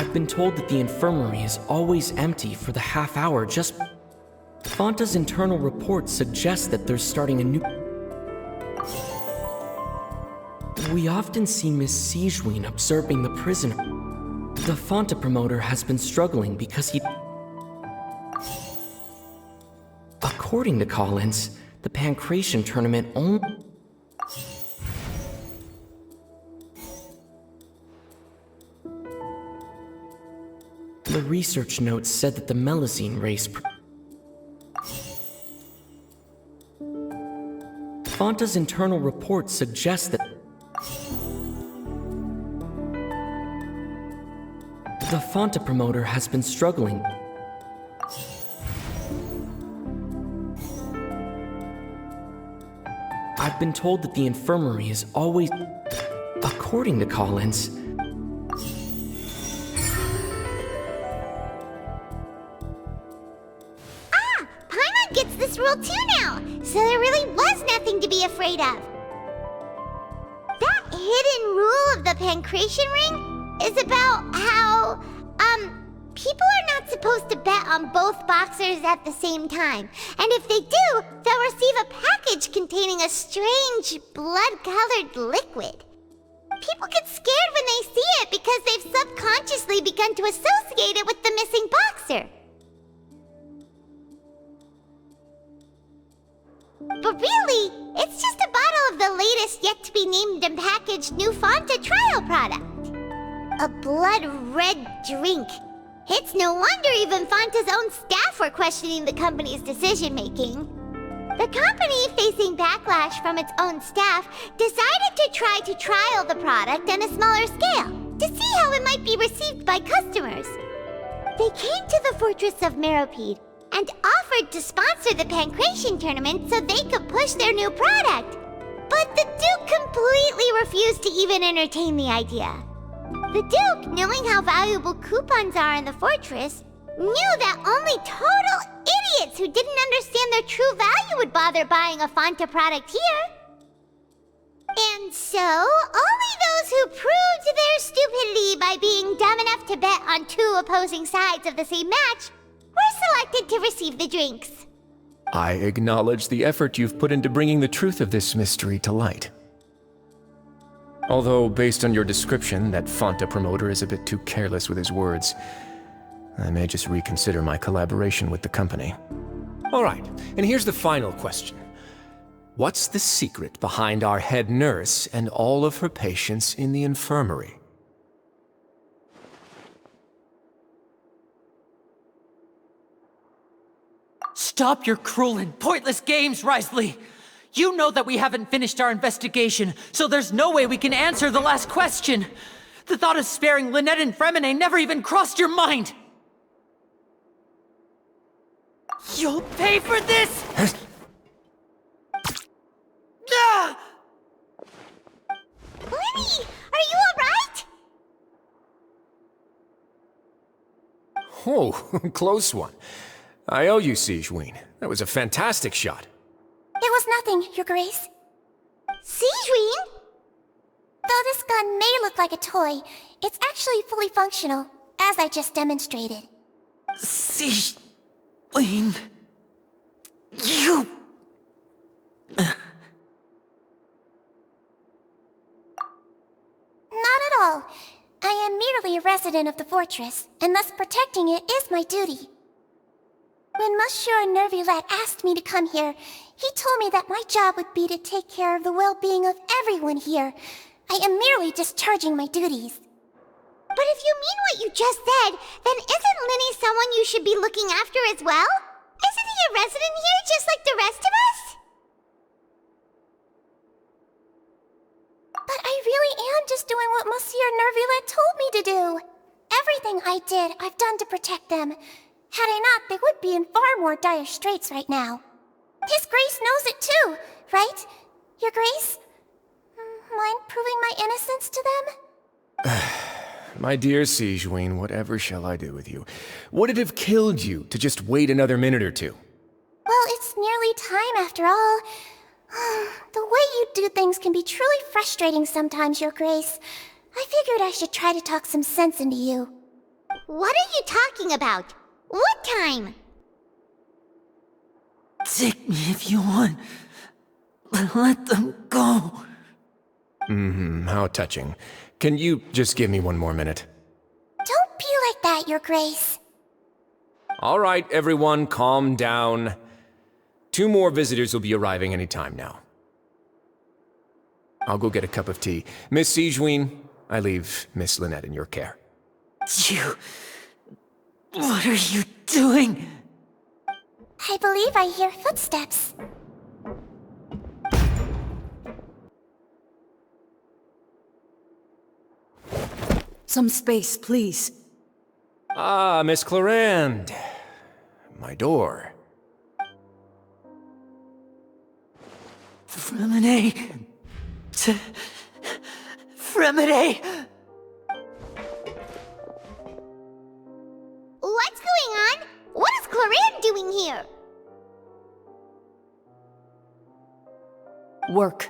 I've been told that the infirmary is always empty for the half hour just... Fanta's internal reports suggest that they're starting a new... We often see Miss Sijwin observing the prisoner. The Fanta promoter has been struggling because he... According to Collins, the Pancration tournament only... The research notes said that the Melazine race... Fanta's internal reports suggest that... The Fanta promoter has been struggling. I've been told that the infirmary is always... According to Collins... Paimon gets this rule too now, so there really was nothing to be afraid of. That hidden rule of the Pancration ring is about how, people are not supposed to bet on both boxers at the same time. And if they do, they'll receive a package containing a strange, blood-colored liquid. People get scared when they see it because they've subconsciously begun to associate it with the missing boxer. But really, it's just a bottle of the latest yet-to-be-named and packaged new Fanta trial product. A blood-red drink. It's no wonder even Fanta's own staff were questioning the company's decision-making. The company, facing backlash from its own staff, decided to try to trial the product on a smaller scale, to see how it might be received by customers. They came to the fortress of Meropide and offered to sponsor the Pancration tournament so they could push their new product. But the Duke completely refused to even entertain the idea. The Duke, knowing how valuable coupons are in the fortress, knew that only total idiots who didn't understand their true value would bother buying a Fanta product here. And so, only those who proved their stupidity by being dumb enough to bet on two opposing sides of the same match were selected to receive the drinks. I acknowledge the effort you've put into bringing the truth of this mystery to light. Although, based on your description, that Fanta promoter is a bit too careless with his words, I may just reconsider my collaboration with the company. All right, and here's the final question. What's the secret behind our head nurse and all of her patients in the infirmary? Stop your cruel and pointless games, Risley! You know that we haven't finished our investigation, so there's no way we can answer the last question! The thought of sparing Lynette and Fremine never even crossed your mind! You'll pay for this! Ah! Lenny, are you alright? Oh, close one. I owe you, Sijwin. That was a fantastic shot. It was nothing, Your Grace. Sijwin? Though this gun may look like a toy, it's actually fully functional, as I just demonstrated. Sijwin... You... Not at all. I am merely a resident of the fortress, and thus protecting it is my duty. When Monsieur Nervulet asked me to come here, he told me that my job would be to take care of the well-being of everyone here. I am merely discharging my duties. But if you mean what you just said, then isn't Linny someone you should be looking after as well? Isn't he a resident here just like the rest of us? But I really am just doing what Monsieur Nervulet told me to do. Everything I did, I've done to protect them. Had I not, they would be in far more dire straits right now. His Grace knows it too, right? Your Grace? Mind proving my innocence to them? My dear Sijwin, whatever shall I do with you? Would it have killed you to just wait another minute or two? Well, it's nearly time after all. The way you do things can be truly frustrating sometimes, Your Grace. I figured I should try to talk some sense into you. What are you talking about? What time? Take me if you want, but let them go. How touching. Can you just give me one more minute? Don't be like that, Your Grace. All right, everyone, calm down. 2 more visitors will be arriving any time now. I'll go get a cup of tea. Miss Sigewinne, I leave Miss Lynette in your care. You... What are you doing? I believe I hear footsteps. Some space, please. Ah, Miss Clarande. My door. Fremine... Fremine... What's going on? What is Clarande doing here? Work.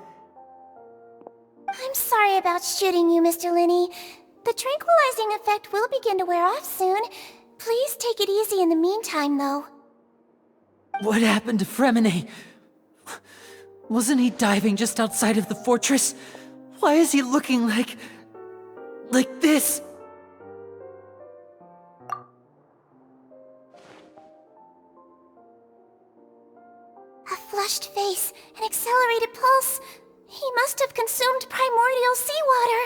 I'm sorry about shooting you, Mr. Linney. The tranquilizing effect will begin to wear off soon. Please take it easy in the meantime, though. What happened to Fremine? Wasn't he diving just outside of the fortress? Why is he looking like this? A flushed face, an accelerated pulse. He must have consumed primordial seawater.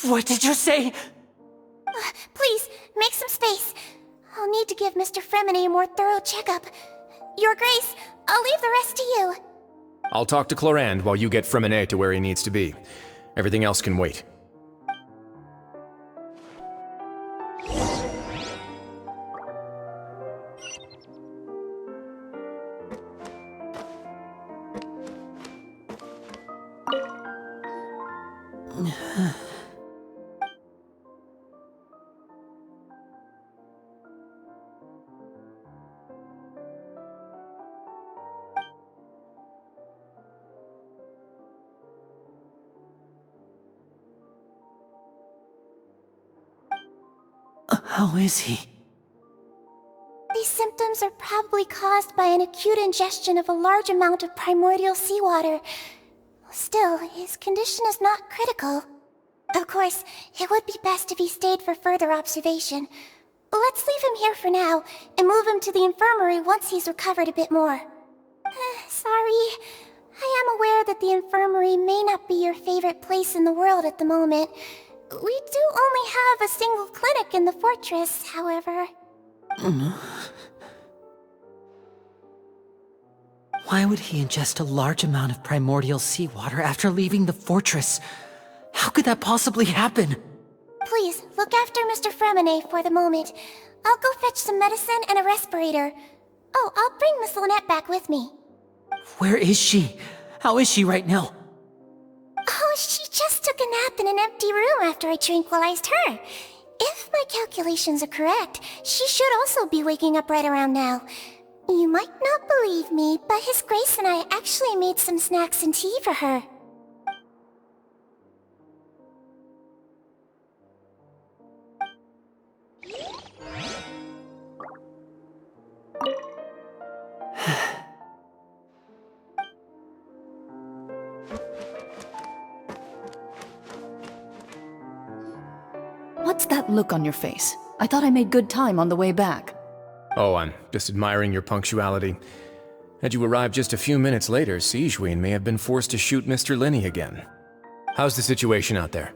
What did you say? Please, make some space. I'll need to give Mr. Fremine a more thorough checkup. Your Grace, I'll leave the rest to you. I'll talk to Clarande while you get Fremine to where he needs to be. Everything else can wait. How is he? These symptoms are probably caused by an acute ingestion of a large amount of primordial seawater. Still, his condition is not critical. Of course, it would be best if he stayed for further observation. Let's leave him here for now, and move him to the infirmary once he's recovered a bit more. Sorry. I am aware that the infirmary may not be your favorite place in the world at the moment. We do only have a single clinic in the fortress, however. Why would he ingest a large amount of primordial seawater after leaving the fortress? How could that possibly happen? Please, look after Mr. Fremine for the moment. I'll go fetch some medicine and a respirator. Oh, I'll bring Miss Lynette back with me. Where is she? How is she right now? Oh, she just took a nap in an empty room after I tranquilized her. If my calculations are correct, she should also be waking up right around now. You might not believe me, but His Grace and I actually made some snacks and tea for her. What's that look on your face? I thought I made good time on the way back. Oh, I'm just admiring your punctuality. Had you arrived just a few minutes later, Sigewinne may have been forced to shoot Mr. Linney again. How's the situation out there?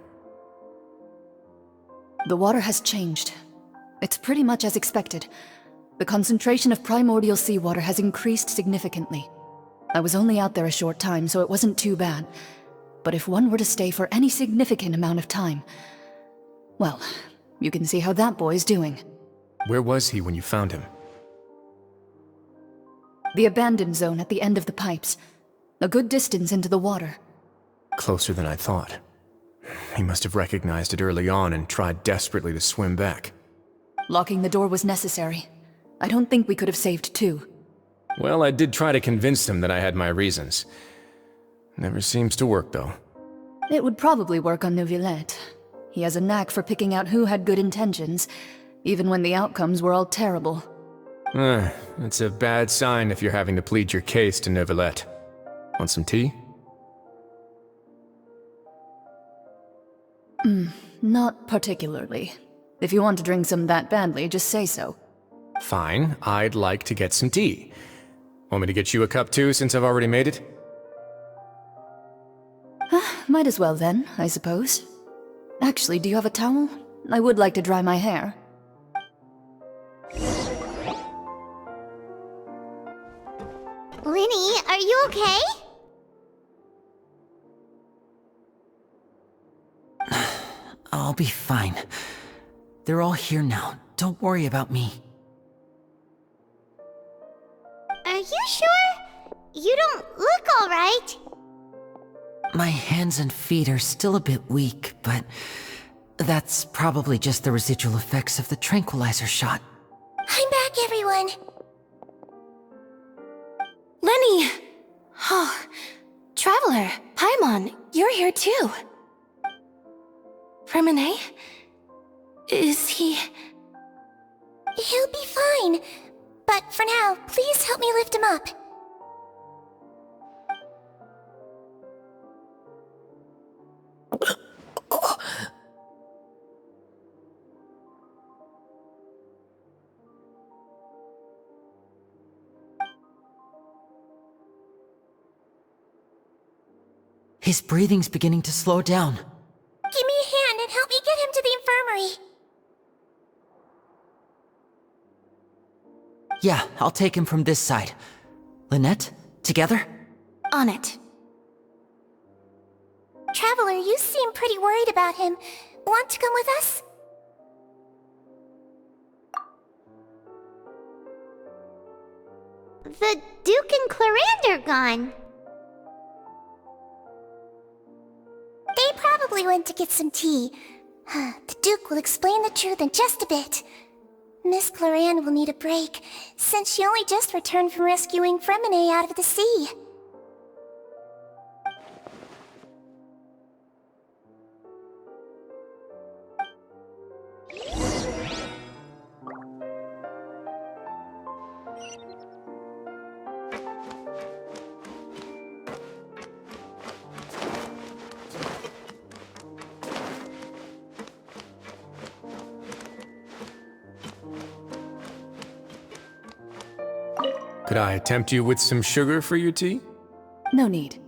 The water has changed. It's pretty much as expected. The concentration of primordial seawater has increased significantly. I was only out there a short time, so it wasn't too bad. But if one were to stay for any significant amount of time... well, you can see how that boy's doing. Where was he when you found him? The abandoned zone at the end of the pipes. A good distance into the water. Closer than I thought. He must have recognized it early on and tried desperately to swim back. Locking the door was necessary. I don't think we could have saved two. Well, I did try to convince him that I had my reasons. Never seems to work, though. It would probably work on Neuvillette. He has a knack for picking out who had good intentions, even when the outcomes were all terrible. It's a bad sign if you're having to plead your case to Neuvillette. Want some tea? Not particularly. If you want to drink some that badly, just say so. Fine, I'd like to get some tea. Want me to get you a cup too, since I've already made it? Might as well then, I suppose. Actually, do you have a towel? I would like to dry my hair. Linny, are you okay? I'll be fine. They're all here now. Don't worry about me. Are you sure? You don't look alright. My hands and feet are still a bit weak, but that's probably just the residual effects of the tranquilizer shot. I'm back, everyone. Lenny! Oh, Traveler, Paimon, you're here too. Remine? Is he... He'll be fine. But for now, please help me lift him up. His breathing's beginning to slow down. Give me a hand and help me get him to the infirmary. Yeah, I'll take him from this side. Lynette, together? On it. Traveler, you seem pretty worried about him. Want to come with us? The Duke and Clarande are gone. They probably went to get some tea. The Duke will explain the truth in just a bit. Miss Clarande will need a break, since she only just returned from rescuing Fremine out of the sea. Could I tempt you with some sugar for your tea? No need.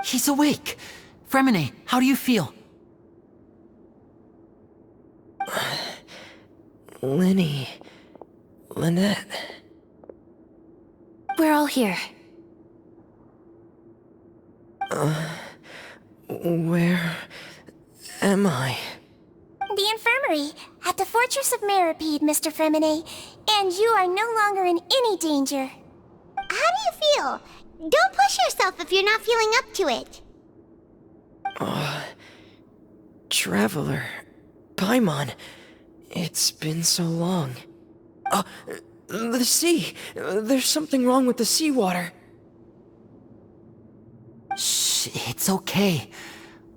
He's awake! Fremine, how do you feel? Lynette. We're all here. Where am I? The infirmary. At the Fortress of Mirapede, Mr. Fremine, and you are no longer in any danger. How do you feel? Don't push yourself if you're not feeling up to it. Traveler. Paimon. It's been so long. The sea. There's something wrong with the seawater. Shh, it's okay.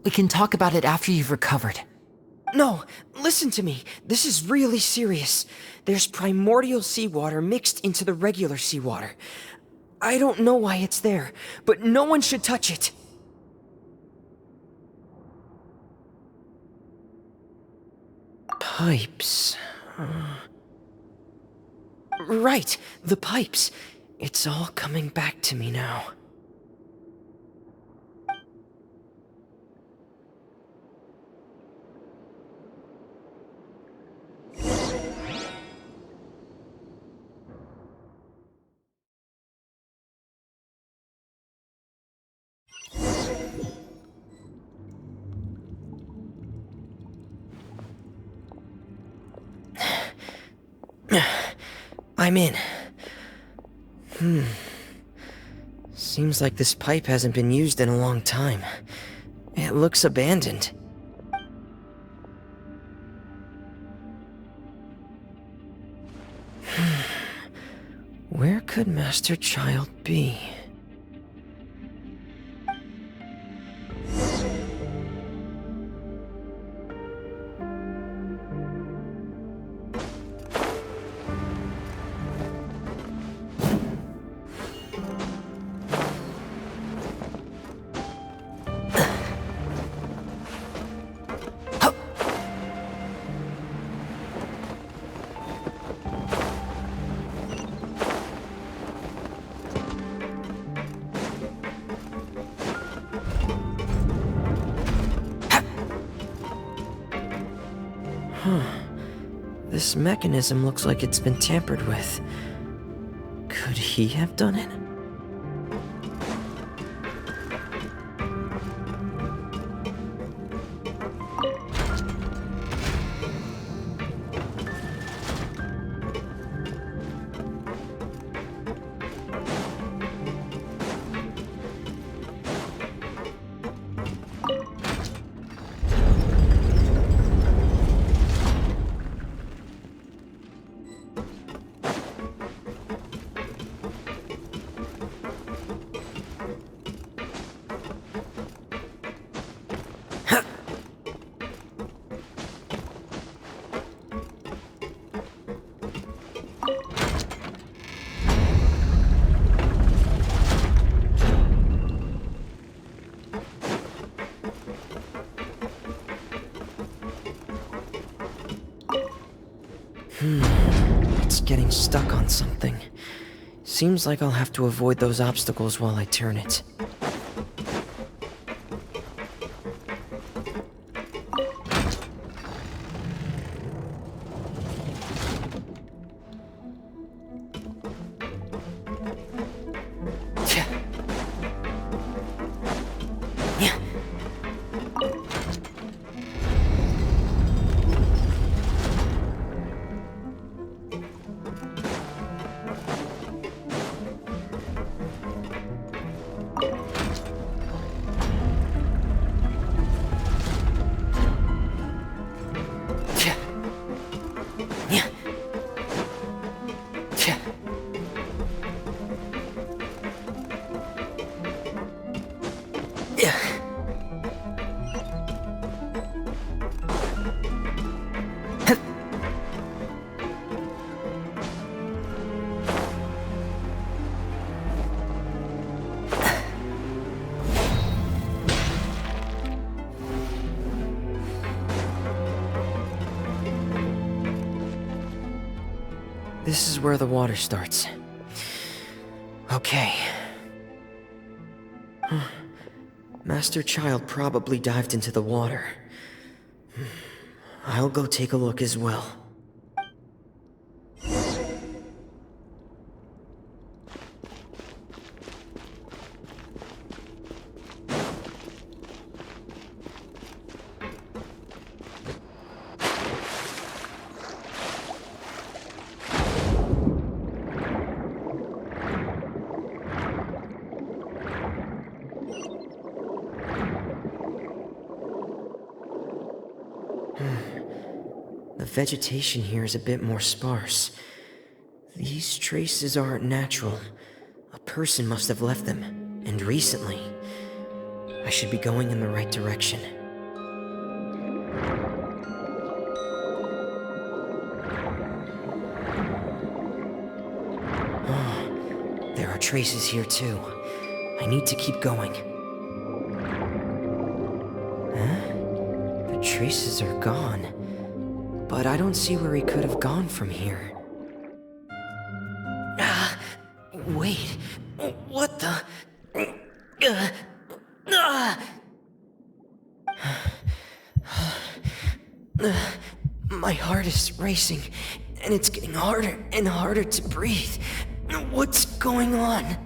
We can talk about it after you've recovered. No, listen to me. This is really serious. There's primordial seawater mixed into the regular seawater. I don't know why it's there, but no one should touch it. Pipes. Right, the pipes. It's all coming back to me now. I'm in. Seems like this pipe hasn't been used in a long time. It looks abandoned. Where could Master Child be? This mechanism looks like it's been tampered with. Could he have done it? It's getting stuck on something. Seems like I'll have to avoid those obstacles while I turn it. This is where the water starts. Okay. Master Child probably dived into the water. I'll go take a look as well. The vegetation here is a bit more sparse. These traces aren't natural. A person must have left them, and recently. I should be going in the right direction. Oh, there are traces here too. I need to keep going. Huh? The traces are gone, but I don't see where he could have gone from here. Wait, what the? My heart is racing, and it's getting harder and harder to breathe. What's going on?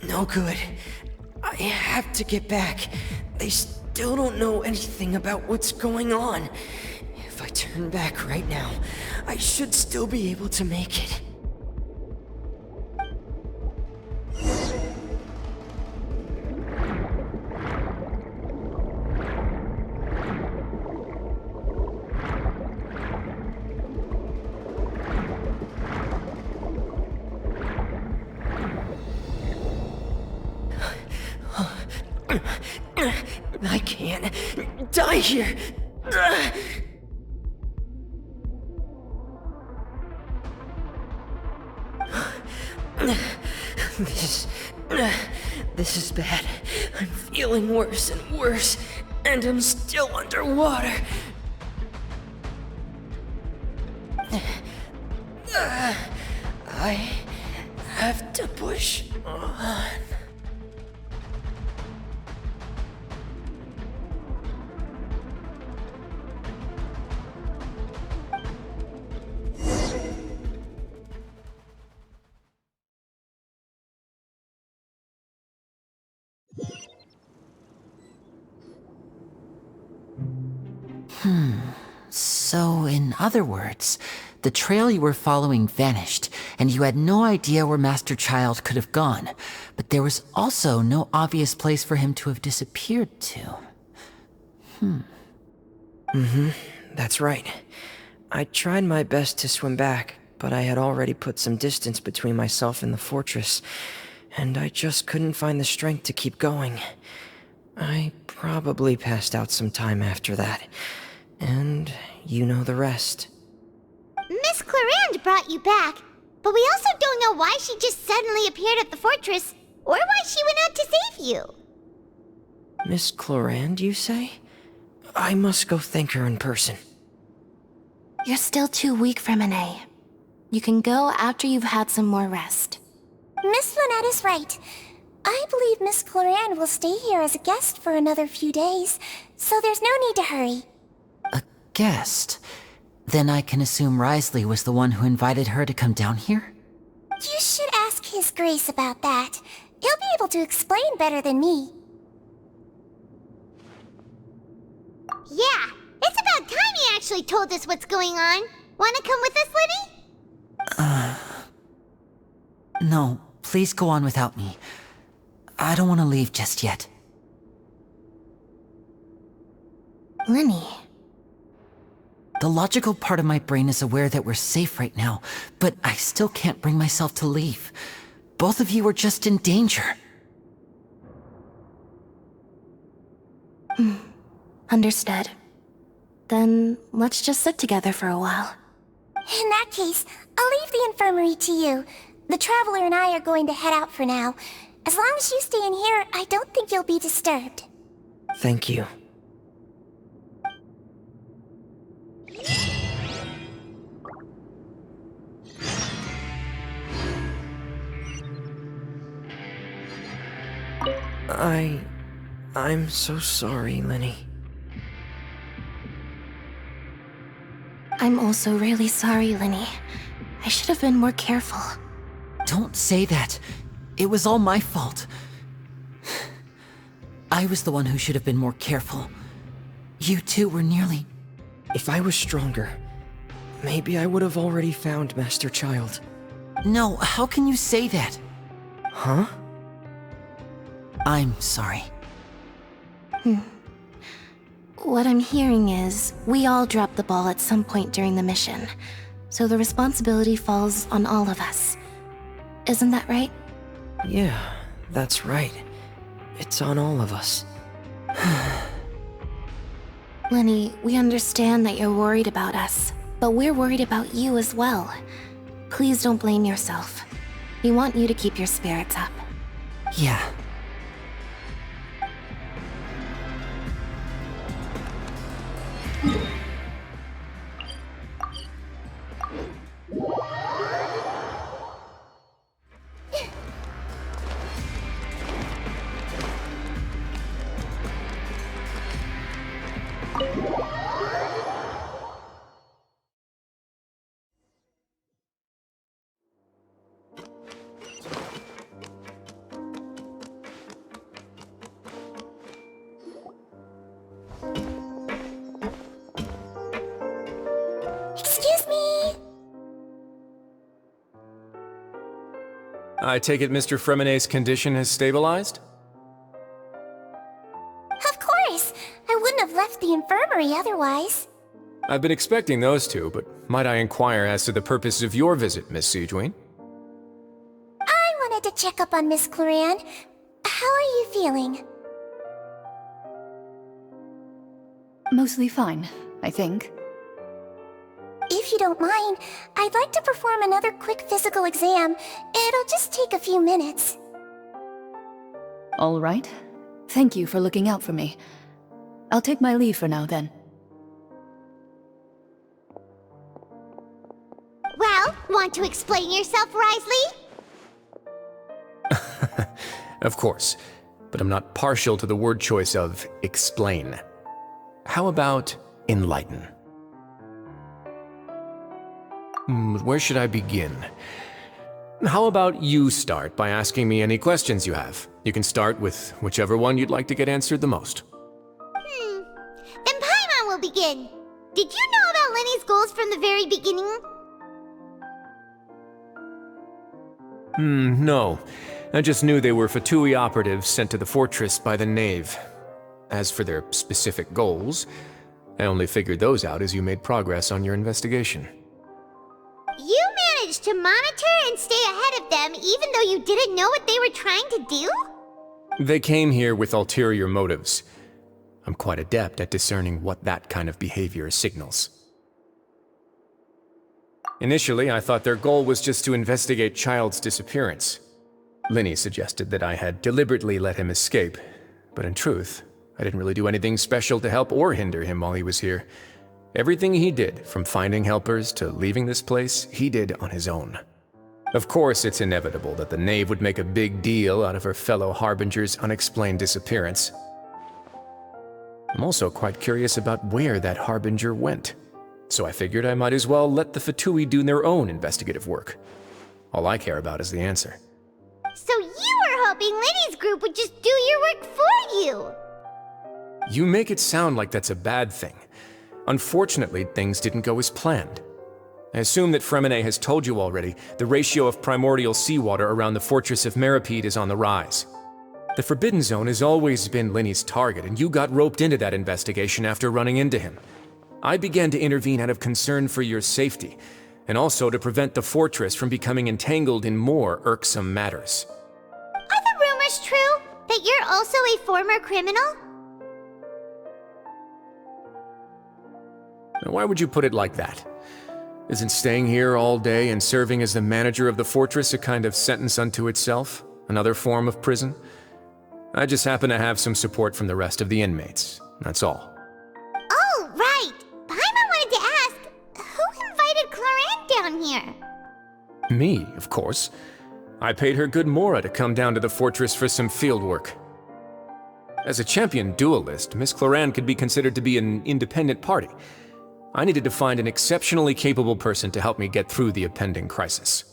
No good. I have to get back. They still don't know anything about what's going on. If I turn back right now, I should still be able to make it. I can't die here. This is bad. I'm feeling worse and worse, and I'm still underwater. I have to push on. So, in other words, the trail you were following vanished, and you had no idea where Master Child could have gone, but there was also no obvious place for him to have disappeared to. That's right. I tried my best to swim back, but I had already put some distance between myself and the fortress, and I just couldn't find the strength to keep going. I probably passed out some time after that, and you know the rest. Miss Clarande brought you back, but we also don't know why she just suddenly appeared at the fortress, or why she went out to save you. Miss Clarande, you say? I must go thank her in person. You're still too weak, Fremine. You can go after you've had some more rest. Miss Lynette is right. I believe Miss Clarande will stay here as a guest for another few days, so there's no need to hurry. A guest? Then I can assume Wriothesley was the one who invited her to come down here? You should ask His Grace about that. He'll be able to explain better than me. Yeah, it's about time he actually told us what's going on. Wanna come with us, Lenny? No, please go on without me. I don't want to leave just yet. Lenny. The logical part of my brain is aware that we're safe right now, but I still can't bring myself to leave. Both of you are just in danger. Understood. Then let's just sit together for a while. In that case, I'll leave the infirmary to you. The Traveler and I are going to head out for now. As long as you stay in here, I don't think you'll be disturbed. Thank you. I'm so sorry, Lenny. I'm also really sorry, Lenny. I should have been more careful. Don't say that. It was all my fault. I was the one who should have been more careful. You two were nearly... If I was stronger, maybe I would have already found Master Child. No, how can you say that? Huh? I'm sorry. What I'm hearing is, we all dropped the ball at some point during the mission, so the responsibility falls on all of us. Isn't that right? Yeah, that's right. It's on all of us. Lenny, we understand that you're worried about us, but we're worried about you as well. Please don't blame yourself. We want you to keep your spirits up. Yeah. Excuse me! I take it Mr. Fremenet's condition has stabilized? Of course! I wouldn't have left the infirmary otherwise. I've been expecting those two, but might I inquire as to the purpose of your visit, Miss Sigewinne? I wanted to check up on Miss Cloran. How are you feeling? Mostly fine, I think. If you don't mind, I'd like to perform another quick physical exam. It'll just take a few minutes. All right. Thank you for looking out for me. I'll take my leave for now, then. Well, want to explain yourself, Risley? Of course, but I'm not partial to the word choice of explain. How about enlighten? Where should I begin? How about you start by asking me any questions you have? You can start with whichever one you'd like to get answered the most. Then Paimon will begin. Did you know about Lenny's goals from the very beginning? No. I just knew they were Fatui operatives sent to the fortress by the Knave. As for their specific goals, I only figured those out as you made progress on your investigation. You managed to monitor and stay ahead of them even though you didn't know what they were trying to do? They came here with ulterior motives. I'm quite adept at discerning what that kind of behavior signals. Initially, I thought their goal was just to investigate Child's disappearance. Linny suggested that I had deliberately let him escape, but in truth, I didn't really do anything special to help or hinder him while he was here. Everything he did, from finding helpers to leaving this place, he did on his own. Of course, it's inevitable that the Knave would make a big deal out of her fellow Harbinger's unexplained disappearance. I'm also quite curious about where that Harbinger went, so I figured I might as well let the Fatui do their own investigative work. All I care about is the answer. So you were hoping Lenny's group would just do your work for you! You make it sound like that's a bad thing. Unfortunately, things didn't go as planned. I assume that Fremenet has told you already, the ratio of primordial seawater around the fortress of Meripede is on the rise. The Forbidden Zone has always been Linny's target, and you got roped into that investigation after running into him. I began to intervene out of concern for your safety, and also to prevent the fortress from becoming entangled in more irksome matters. Are the rumors true? That you're also a former criminal? Now, why would you put it like that? Isn't staying here all day and serving as the manager of the fortress a kind of sentence unto itself? Another form of prison? I just happen to have some support from the rest of the inmates. That's all. Oh, right! Paimon wanted to ask, who invited Cloran down here? Me, of course. I paid her good mora to come down to the fortress for some field work. As a champion duelist, Miss Cloran could be considered to be an independent party. I needed to find an exceptionally capable person to help me get through the impending crisis.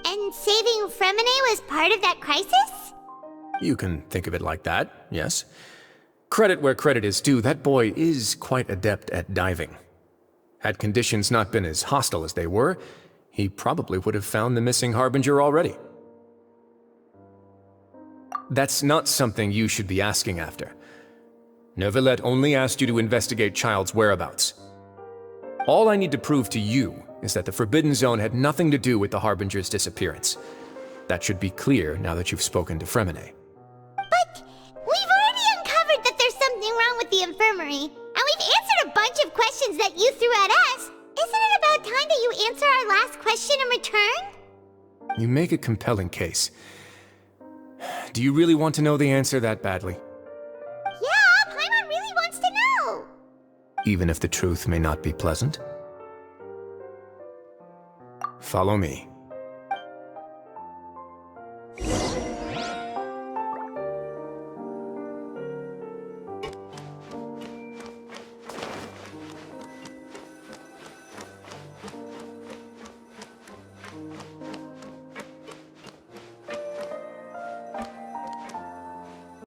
And saving Fremenet was part of that crisis? You can think of it like that, yes. Credit where credit is due, that boy is quite adept at diving. Had conditions not been as hostile as they were, he probably would have found the missing Harbinger already. That's not something you should be asking after. Neuvillette only asked you to investigate Child's whereabouts. All I need to prove to you is that the Forbidden Zone had nothing to do with the Harbinger's disappearance. That should be clear now that you've spoken to Fremine. But we've already uncovered that there's something wrong with the infirmary, and we've answered a bunch of questions that you threw at us. Isn't it about time that you answer our last question in return? You make a compelling case. Do you really want to know the answer that badly? Yeah, Paimon really wants to know. Even if the truth may not be pleasant? Follow me.